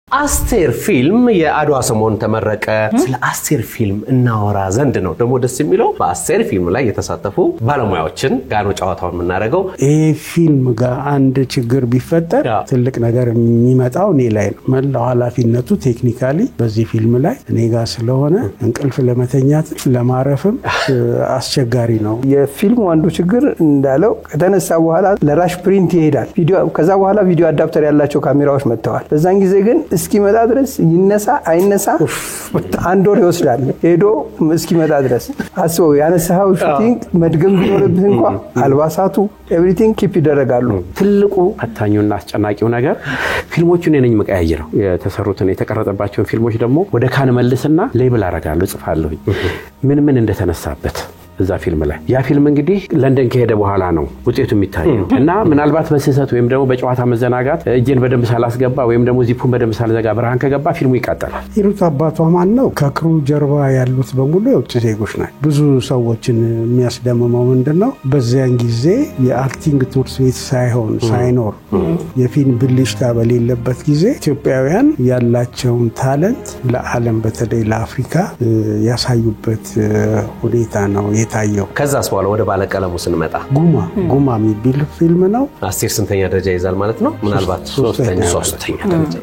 አስቴር ፊልም የአድዋ ሰሞን ተመረቀ ስለ አስቴር ፊልም እናወራ ዘንድ ነው ደሞ ደስ የሚለው በአስቴር ፊልም ላይ የተሳተፉ ባለሙያዎችን ጋር ነው ጫዋታውን የምናደርገው ፊልም ጋር አንድ ችግር ቢፈጠር ትልቅ ነገር የሚመጣው እኔ ላይ ነው መላው ኃላፊነቱ ቴክኒካሊ በዚህ ፊልም ላይ እኔ ጋር ስለሆነ እንቅልፍ ለመተኛት ለማረፍም አስቸጋሪ ነው የፊልሙ አንዱ ችግር እንዳለው ከተነሳ በኋላ ለራሽ ፕሪንት ይሄዳል ቪዲዮ ከዛ በኋላ ቪዲዮ አዳፕተር ያላቸው ካሜራዎች መጥተዋል በዛን ጊዜ ግን እስኪመጣ ድረስ ይነሳ አይነሳ አንድ ወር ይወስዳል ሄዶ እስኪመጣ ድረስ አስበው ያነሳው ሹቲንግ መድገም ቢኖርብህ እንኳን አልባሳቱ ኤቭሪቲንግ ኪፕ ይደረጋሉ ትልቁ አታኙና አስጨናቂው ነገር ፊልሞቹን እነኝ መቀያየረው የተሰሩትን የተቀረጸባቸው ፊልሞች ደግሞ ወደ ካን መልስና ሌብል አረጋለሁ ጽፋለሁ ምን እንደተነሳበት እዛ ፊልም ላይ ያ ፊልም እንግዲህ ለንደን ከሄደ በኋላ ነው ውጤቱ የሚታየው እና ምናልባት በስህተት ወይም ደግሞ በጨዋታ መዘናጋት እጄን በደንብ ሳላስገባ ወይም ደግሞ ዚፑን በደንብ ሳልዘጋ ብርሃን ከገባ ፊልሙ ይቃጠላል ሂሩት አባቷ ማን ነው ከክሩ ጀርባ ያሉት በሙሉ የውጭ ዜጎች ናቸው ብዙ ሰዎችን የሚያስደምመው ምንድነው በዚያን ጊዜ የአክቲንግ ትምህርት ቤት ሳይኖር የፊልም ብልሽታ በሌለበት ጊዜ ኢትዮጵያውያን ያላቸውን ታለንት ለዓለም በተለይ ለአፍሪካ ያሳዩበት ሁኔታ ነው ታየው ከዛስ በኋላ ወደ ባለቀለሙ ስንመጣ ጉማ የሚል ፊልም ነው አስቴር ስንተኛ ደረጃ ይዛል ማለት ነው ምናልባት ሶስተኛ ደረጃ